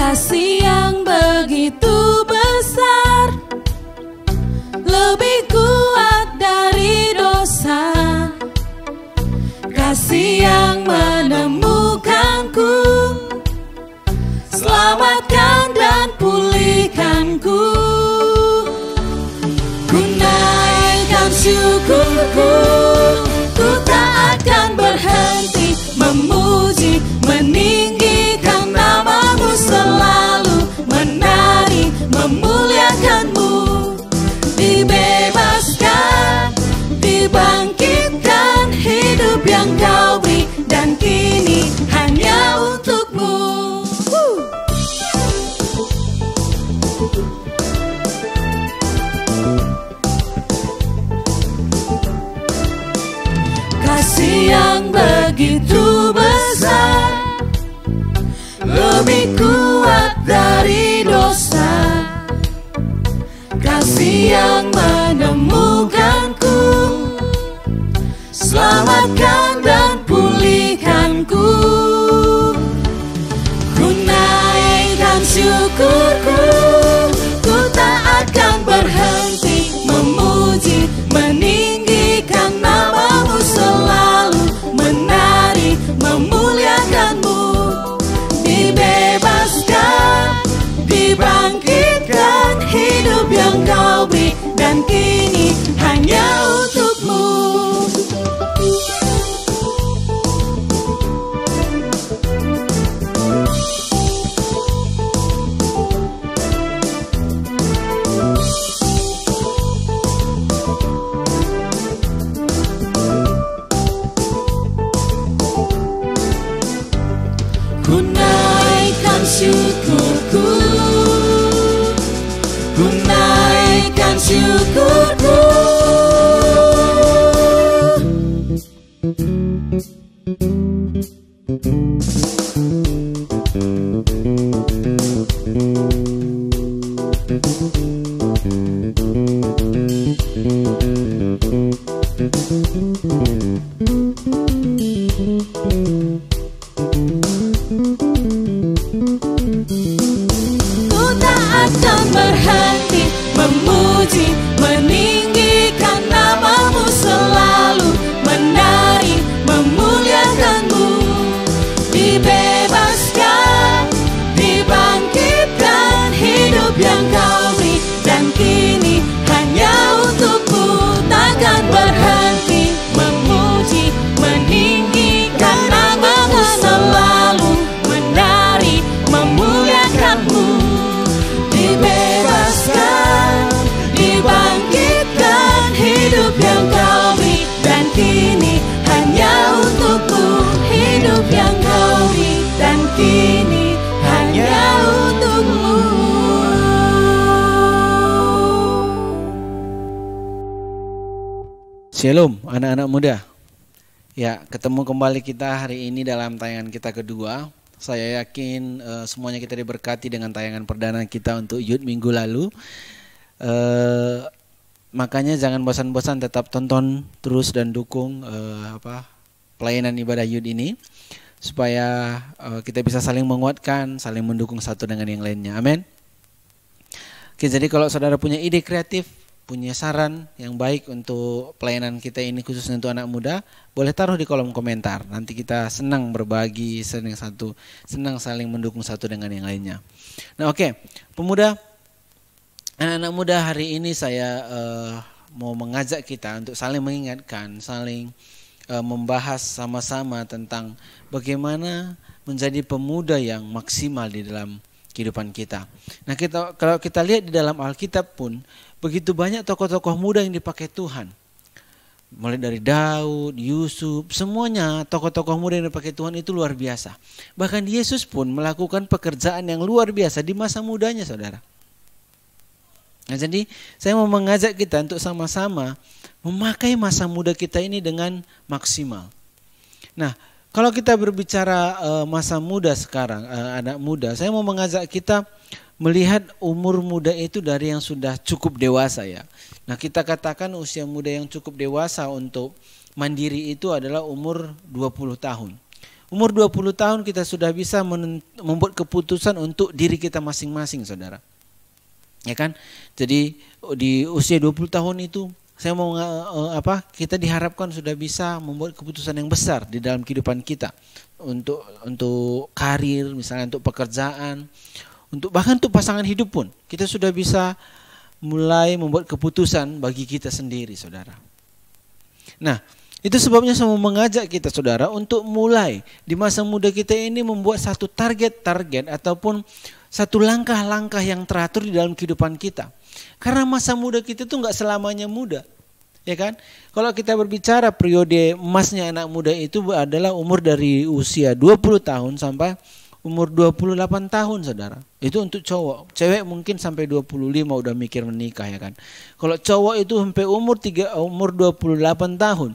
Kasih yang begitu besar, lebih kuat dari dosa. Kasih yang menemukanku, selamatkan dan pulihkanku. Ku naikkan syukurku, ku tak akan berhenti memuji, meninggikan namamu, selalu menari, memuliakanmu. Dibebaskan, dibangkitkan, hidup yang kau beri, dan kini hanya untukmu. Kasih yang begitu besar, lebih kuat dari dosa. Kasih yang menemukanku, selamatkan dan pulihkanku. Ku naikkan syukurku, ku tak akan berhenti memuji, meninggikan namamu, selalu menari, memuliakanmu. Dibebaskan, dibangkitkan, hidup yang kau beri, dan kini hanya untukmu. Ku naikkan syukurku, ku naikkan syukurku. Ku tak akan berhenti memuji, meninggikan namamu, selalu menari, memuliakanmu. Dibebaskan, dibangkitkan, hidup yang kau beri, dan kini hanya untukmu. Takkan berhenti memuji, meninggikan namamu, selalu menari, memuliakanmu. Dibebaskan, dibangkitkan, hidup yang kau beri, dan kini hanya untukmu. Hidup yang kau beri, dan kini hanya untukmu. Shalom anak-anak muda. Ya, ketemu kembali kita hari ini dalam tayangan kita kedua. Saya yakin semuanya kita diberkati dengan tayangan perdana kita untuk Youth minggu lalu. Makanya jangan bosan-bosan, tetap tonton terus dan dukung pelayanan ibadah Youth ini, supaya kita bisa saling menguatkan, saling mendukung satu dengan yang lainnya. Amin. Oke, jadi kalau saudara punya ide kreatif, punya saran yang baik untuk pelayanan kita ini khususnya untuk anak muda, boleh taruh di kolom komentar. Nanti kita senang berbagi, senang saling mendukung satu dengan yang lainnya. Nah, oke, pemuda, anak-anak muda, hari ini saya mau mengajak kita untuk saling mengingatkan, saling membahas sama-sama tentang bagaimana menjadi pemuda yang maksimal di dalam kehidupan kita. Nah, kalau kita lihat di dalam Alkitab pun begitu banyak tokoh-tokoh muda yang dipakai Tuhan. Mulai dari Daud, Yusuf, semuanya tokoh-tokoh muda yang dipakai Tuhan itu luar biasa. Bahkan Yesus pun melakukan pekerjaan yang luar biasa di masa mudanya, saudara. Nah, jadi saya mau mengajak kita untuk sama-sama memakai masa muda kita ini dengan maksimal. Nah, kalau kita berbicara masa muda sekarang, anak muda, saya mau mengajak kita melihat umur muda itu dari yang sudah cukup dewasa ya. Nah kita katakan usia muda yang cukup dewasa untuk mandiri itu adalah umur 20 tahun. Umur 20 tahun kita sudah bisa membuat keputusan untuk diri kita masing-masing saudara. Ya kan? Jadi di usia 20 tahun itu saya mau kita diharapkan sudah bisa membuat keputusan yang besar di dalam kehidupan kita. Untuk karir, misalnya untuk pekerjaan, bahkan untuk pasangan hidup pun. Kita sudah bisa mulai membuat keputusan bagi kita sendiri saudara. Nah, itu sebabnya saya mau mengajak kita saudara untuk mulai di masa muda kita ini membuat satu target-target ataupun satu langkah-langkah yang teratur di dalam kehidupan kita. Karena masa muda kita itu enggak selamanya muda. Ya kan? Kalau kita berbicara periode emasnya anak muda itu adalah umur dari usia 20 tahun sampai umur 28 tahun saudara. Itu untuk cowok. Cewek mungkin sampai 25 udah mikir menikah ya kan. Kalau cowok itu sampai umur 28 tahun.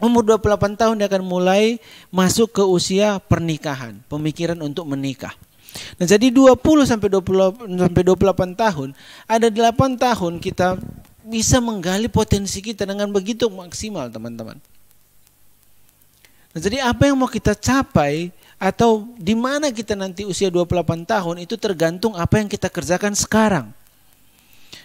Umur 28 tahun dia akan mulai masuk ke usia pernikahan, pemikiran untuk menikah. Nah, jadi 20 sampai 28 tahun, ada 8 tahun kita bisa menggali potensi kita dengan begitu maksimal, teman-teman. Nah, jadi apa yang mau kita capai atau di mana kita nanti usia 28 tahun itu tergantung apa yang kita kerjakan sekarang.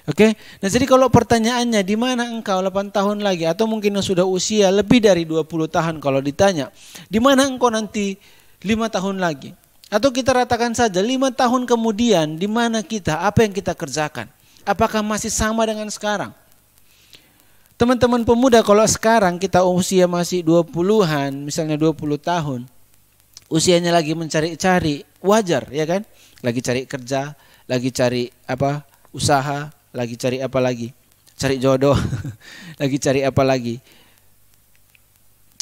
Oke. Nah, jadi kalau pertanyaannya di mana engkau 8 tahun lagi atau mungkin yang sudah usia lebih dari 20 tahun kalau ditanya, di mana engkau nanti 5 tahun lagi? Atau kita ratakan saja 5 tahun kemudian di mana kita, apa yang kita kerjakan? Apakah masih sama dengan sekarang? Teman-teman pemuda kalau sekarang kita usia masih 20-an, misalnya 20 tahun, usianya lagi mencari-cari, wajar ya kan? Lagi cari kerja, lagi cari usaha, lagi cari apa lagi? Cari jodoh, lagi cari apa lagi?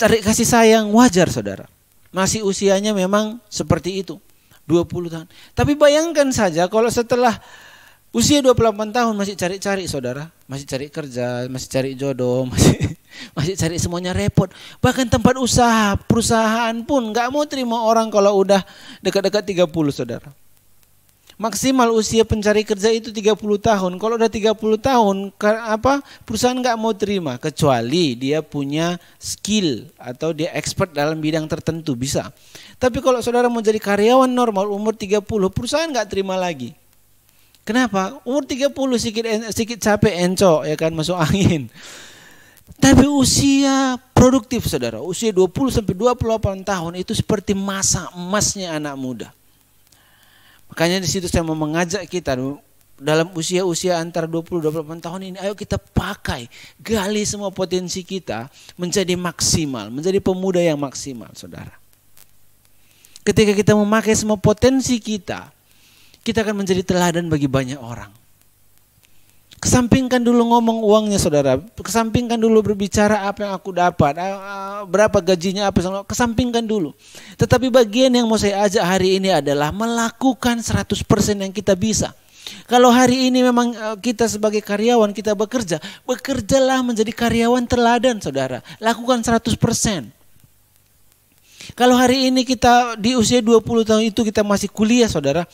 Cari kasih sayang, wajar saudara. Masih usianya memang seperti itu, 20 tahun. Tapi bayangkan saja kalau setelah usia 28 tahun masih cari-cari saudara, masih cari kerja, masih cari jodoh, masih cari semuanya repot. Bahkan tempat usaha, perusahaan pun gak mau terima orang kalau udah dekat-dekat 30 saudara. Maksimal usia pencari kerja itu 30 tahun. Kalau udah 30 tahun, perusahaan gak mau terima. Kecuali dia punya skill atau dia expert dalam bidang tertentu, bisa. Tapi kalau saudara mau jadi karyawan normal umur 30, perusahaan gak terima lagi. Kenapa? Umur 30 sedikit capek, encok ya kan, masuk angin. Tapi usia produktif saudara, usia 20 sampai 28 tahun itu seperti masa emasnya anak muda. Makanya di situ saya mau mengajak kita dalam usia-usia antara 20-28 tahun ini, ayo kita pakai, gali semua potensi kita menjadi maksimal, menjadi pemuda yang maksimal, saudara. Ketika kita memakai semua potensi kita akan menjadi teladan bagi banyak orang. Kesampingkan dulu ngomong uangnya saudara, kesampingkan dulu berbicara apa yang aku dapat, berapa gajinya apa, kesampingkan dulu. Tetapi bagian yang mau saya ajak hari ini adalah melakukan 100% yang kita bisa. Kalau hari ini memang kita sebagai karyawan kita bekerjalah menjadi karyawan teladan saudara, lakukan 100%. Kalau hari ini kita di usia 20 tahun itu kita masih kuliah saudara,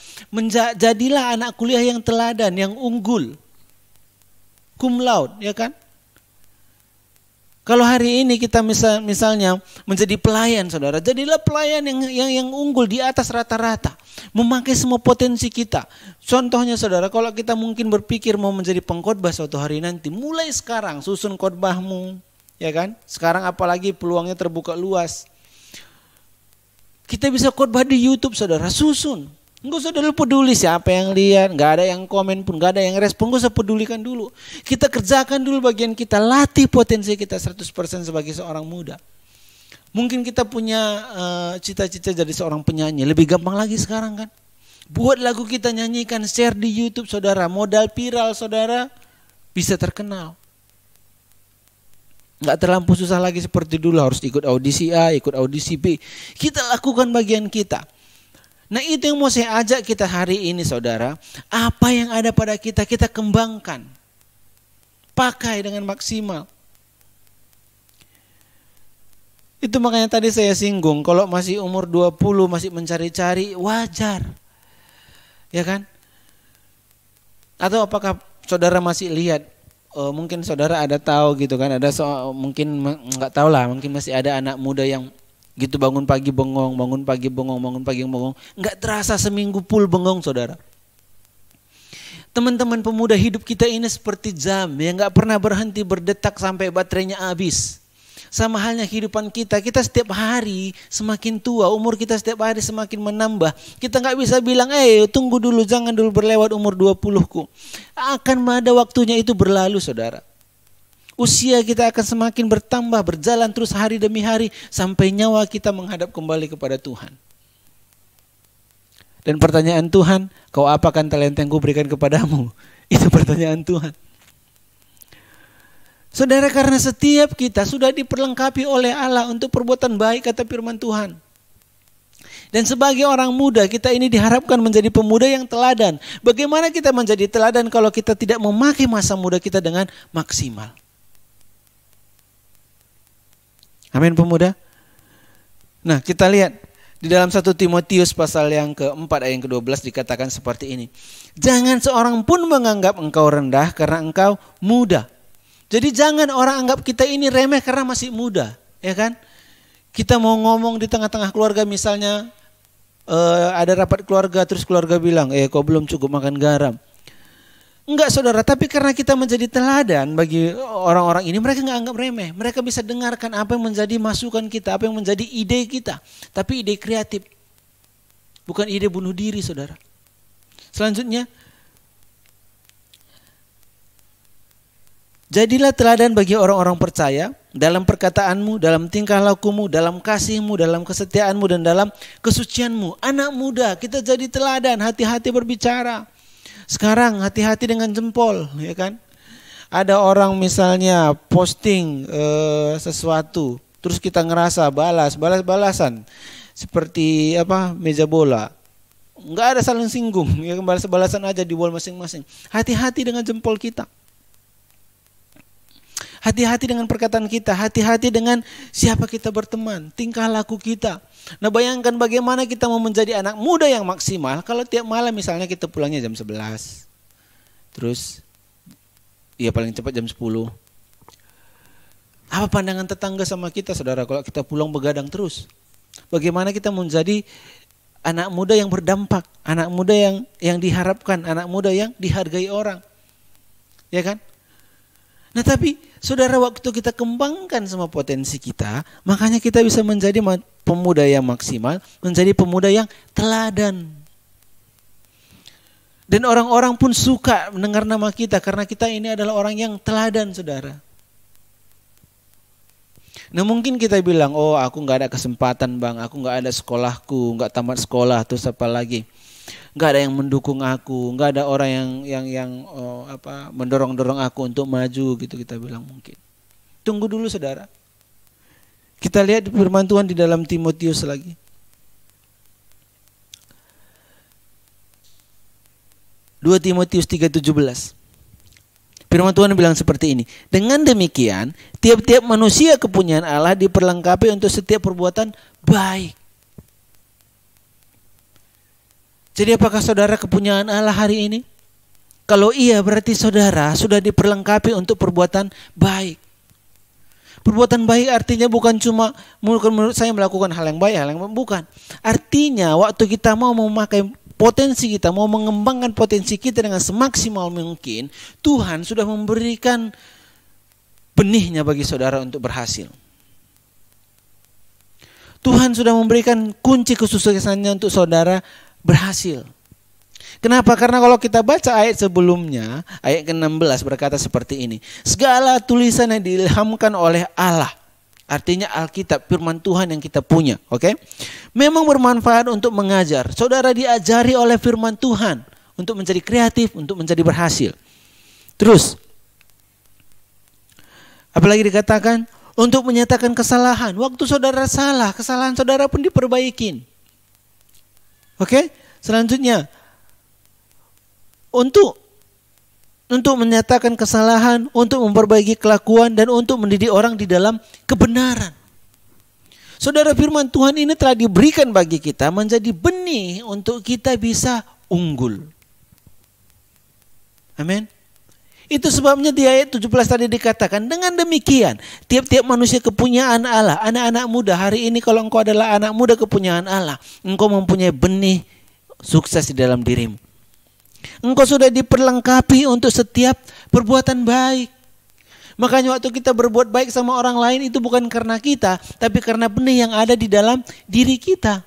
jadilah anak kuliah yang teladan, yang unggul. Cum laude, ya kan? Kalau hari ini kita misalnya menjadi pelayan saudara, jadilah pelayan yang unggul di atas rata-rata. Memakai semua potensi kita. Contohnya saudara, kalau kita mungkin berpikir mau menjadi pengkhotbah suatu hari nanti, mulai sekarang susun khotbahmu, ya kan? Sekarang apalagi peluangnya terbuka luas. Kita bisa khotbah di YouTube saudara, susun. Enggak usah dulu peduli siapa yang lihat, enggak ada yang komen pun, enggak ada yang respon, enggak usah pedulikan dulu. Kita kerjakan dulu bagian kita, latih potensi kita 100% sebagai seorang muda. Mungkin kita punya cita-cita jadi seorang penyanyi, lebih gampang lagi sekarang kan. Buat lagu kita nyanyikan, share di YouTube saudara, modal viral saudara, bisa terkenal. Enggak terlampau susah lagi seperti dulu harus ikut audisi A, ikut audisi B. Kita lakukan bagian kita. Nah itu yang mau saya ajak kita hari ini saudara. Apa yang ada pada kita, kita kembangkan. Pakai dengan maksimal. Itu makanya tadi saya singgung, kalau masih umur 20 masih mencari-cari, wajar. Ya kan? Atau apakah saudara masih lihat, mungkin saudara ada tahu gitu kan, ada mungkin nggak tahu lah, mungkin masih ada anak muda yang gitu bangun pagi bengong, bangun pagi bengong, bangun pagi bengong, nggak terasa seminggu full bengong saudara. Teman-teman pemuda, hidup kita ini seperti jam yang nggak pernah berhenti berdetak sampai baterainya habis. Sama halnya kehidupan kita, kita setiap hari semakin tua, umur kita setiap hari semakin menambah. Kita nggak bisa bilang, tunggu dulu, jangan dulu berlewat umur 20-ku. Akan ada waktunya itu berlalu saudara. Usia kita akan semakin bertambah, berjalan terus hari demi hari sampai nyawa kita menghadap kembali kepada Tuhan. Dan pertanyaan Tuhan, kau apakan talenta yang kuberikan kepadamu? Itu pertanyaan Tuhan. Saudara, karena setiap kita sudah diperlengkapi oleh Allah untuk perbuatan baik, kata firman Tuhan. Dan sebagai orang muda, kita ini diharapkan menjadi pemuda yang teladan. Bagaimana kita menjadi teladan kalau kita tidak memakai masa muda kita dengan maksimal? Amin pemuda. Nah, kita lihat di dalam 1 Timotius pasal yang keempat ayat yang ke-12 dikatakan seperti ini. Jangan seorang pun menganggap engkau rendah karena engkau muda. Jadi jangan orang anggap kita ini remeh karena masih muda, ya kan? Kita mau ngomong di tengah-tengah keluarga misalnya, ada rapat keluarga terus keluarga bilang, kau belum cukup makan garam. Enggak saudara, tapi karena kita menjadi teladan bagi orang-orang ini, mereka enggak anggap remeh. Mereka bisa dengarkan apa yang menjadi masukan kita, apa yang menjadi ide kita. Tapi ide kreatif, bukan ide bunuh diri saudara. Selanjutnya, jadilah teladan bagi orang-orang percaya dalam perkataanmu, dalam tingkah lakumu, dalam kasihmu, dalam kesetiaanmu, dan dalam kesucianmu. Anak muda, kita jadi teladan, hati-hati berbicara. Sekarang hati-hati dengan jempol, ya kan? Ada orang misalnya posting sesuatu, terus kita ngerasa balas-balasan seperti meja bola. Enggak ada saling singgung, ya balas-balasan aja di wall masing-masing. Hati-hati dengan jempol kita. Hati-hati dengan perkataan kita, hati-hati dengan siapa kita berteman, tingkah laku kita. Nah bayangkan bagaimana kita mau menjadi anak muda yang maksimal kalau tiap malam misalnya kita pulangnya jam 11. Terus ya paling cepat jam 10. Apa pandangan tetangga sama kita saudara kalau kita pulang begadang terus? Bagaimana kita menjadi anak muda yang berdampak, anak muda yang diharapkan, anak muda yang dihargai orang. Ya kan? Nah tapi saudara, waktu kita kembangkan semua potensi kita, makanya kita bisa menjadi pemuda yang maksimal, menjadi pemuda yang teladan. Dan orang-orang pun suka mendengar nama kita karena kita ini adalah orang yang teladan saudara. Nah mungkin kita bilang, aku gak ada kesempatan bang, aku gak ada sekolahku, gak tamat sekolah, terus apa lagi. Nggak ada yang mendukung aku, nggak ada orang yang mendorong aku untuk maju gitu, kita bilang mungkin. Tunggu dulu saudara. Kita lihat firman Tuhan di dalam Timotius lagi. 2 Timotius 3:17. Firman Tuhan bilang seperti ini. Dengan demikian, tiap-tiap manusia kepunyaan Allah diperlengkapi untuk setiap perbuatan baik. Jadi apakah saudara kepunyaan Allah hari ini? Kalau iya berarti saudara sudah diperlengkapi untuk perbuatan baik. Perbuatan baik artinya bukan cuma menurut saya melakukan hal yang baik, bukan. Artinya waktu kita mau memakai potensi kita, mau mengembangkan potensi kita dengan semaksimal mungkin, Tuhan sudah memberikan benihnya bagi saudara untuk berhasil. Tuhan sudah memberikan kunci kesuksesannya untuk saudara berhasil. Kenapa? Karena kalau kita baca ayat sebelumnya, ayat ke-16 berkata seperti ini. Segala tulisan yang diilhamkan oleh Allah, artinya Alkitab, firman Tuhan yang kita punya, oke? Memang bermanfaat untuk mengajar. Saudara diajari oleh firman Tuhan untuk menjadi kreatif, untuk menjadi berhasil. Terus, apalagi dikatakan untuk menyatakan kesalahan. Waktu saudara salah, kesalahan saudara pun diperbaikin. Oke? Selanjutnya, untuk menyatakan kesalahan, untuk memperbaiki kelakuan, dan untuk mendidik orang di dalam kebenaran. Saudara, firman Tuhan ini telah diberikan bagi kita menjadi benih untuk kita bisa unggul. Amin. Itu sebabnya di ayat 17 tadi dikatakan, dengan demikian tiap-tiap manusia kepunyaan Allah. Anak-anak muda hari ini, kalau engkau adalah anak muda kepunyaan Allah, engkau mempunyai benih sukses di dalam dirimu. Engkau sudah diperlengkapi untuk setiap perbuatan baik. Makanya waktu kita berbuat baik sama orang lain itu bukan karena kita, tapi karena benih yang ada di dalam diri kita.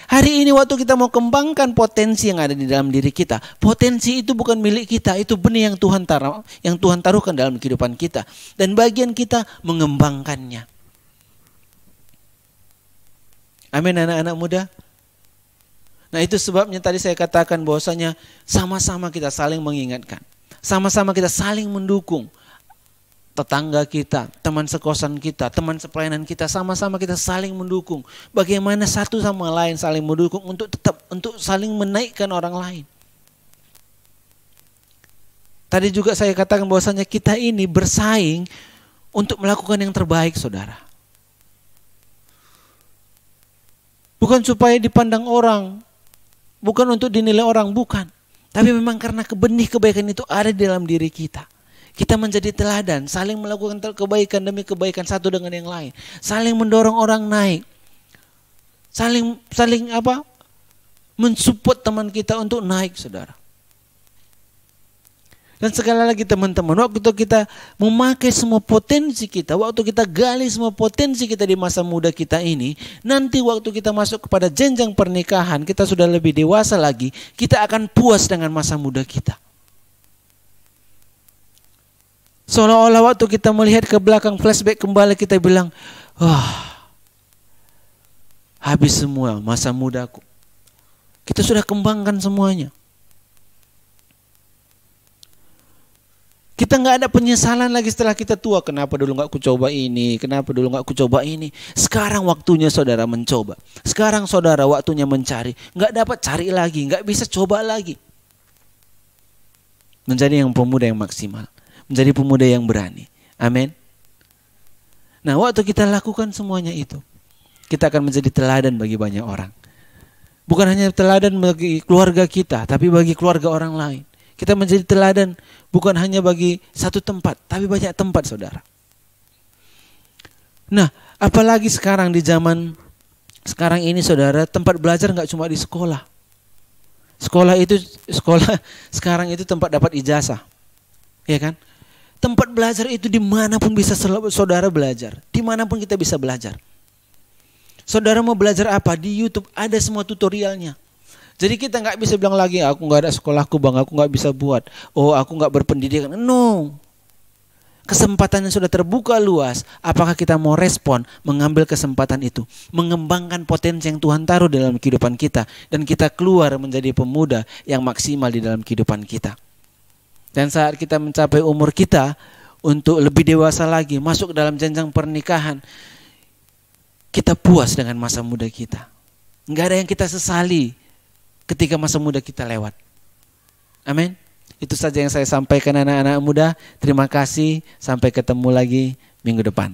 Hari ini waktu kita mau kembangkan potensi yang ada di dalam diri kita, potensi itu bukan milik kita, itu benih yang Tuhan taruhkan dalam kehidupan kita, dan bagian kita mengembangkannya. Amin, anak-anak muda. Nah, itu sebabnya tadi saya katakan bahwasanya sama-sama kita saling mengingatkan, sama-sama kita saling mendukung. Tetangga kita, teman sekosan kita, teman sepelayanan kita, sama-sama kita saling mendukung. Bagaimana satu sama lain saling mendukung untuk saling menaikkan orang lain. Tadi juga saya katakan bahwasanya kita ini bersaing untuk melakukan yang terbaik, saudara. Bukan supaya dipandang orang, bukan untuk dinilai orang, bukan. Tapi memang karena benih kebaikan itu ada di dalam diri kita. Kita menjadi teladan, saling melakukan kebaikan demi kebaikan satu dengan yang lain. Saling mendorong orang naik. Saling mensupport teman kita untuk naik, saudara. Dan sekali lagi teman-teman, waktu kita memakai semua potensi kita, waktu kita gali semua potensi kita di masa muda kita ini, nanti waktu kita masuk kepada jenjang pernikahan, kita sudah lebih dewasa lagi, kita akan puas dengan masa muda kita. Seolah-olah waktu kita melihat ke belakang, flashback kembali, kita bilang, wah, habis semua masa mudaku. Kita sudah kembangkan semuanya. Kita nggak ada penyesalan lagi setelah kita tua. Kenapa dulu nggak ku coba ini? Kenapa dulu nggak ku coba ini? Sekarang waktunya saudara mencoba. Sekarang saudara waktunya mencari. Nggak dapat cari lagi, nggak bisa coba lagi. Menjadi yang pemuda yang maksimal. Menjadi pemuda yang berani. Amin. Nah, waktu kita lakukan semuanya itu, kita akan menjadi teladan bagi banyak orang. Bukan hanya teladan bagi keluarga kita, tapi bagi keluarga orang lain. Kita menjadi teladan bukan hanya bagi satu tempat, tapi banyak tempat, saudara. Nah, apalagi sekarang di zaman sekarang ini, saudara, tempat belajar nggak cuma di sekolah. Sekolah sekarang itu tempat dapat ijazah, ya kan? Tempat belajar itu dimanapun bisa saudara belajar. Dimanapun kita bisa belajar. Saudara mau belajar apa? Di YouTube ada semua tutorialnya. Jadi kita nggak bisa bilang lagi, aku nggak ada sekolahku bang, aku nggak bisa buat. Oh, aku nggak berpendidikan. No. Kesempatannya sudah terbuka luas. Apakah kita mau respon, mengambil kesempatan itu, mengembangkan potensi yang Tuhan taruh dalam kehidupan kita, dan kita keluar menjadi pemuda yang maksimal di dalam kehidupan kita. Dan saat kita mencapai umur kita untuk lebih dewasa lagi, masuk dalam jenjang pernikahan, kita puas dengan masa muda kita. Enggak ada yang kita sesali ketika masa muda kita lewat. Amin. Itu saja yang saya sampaikan anak-anak muda. Terima kasih. Sampai ketemu lagi minggu depan.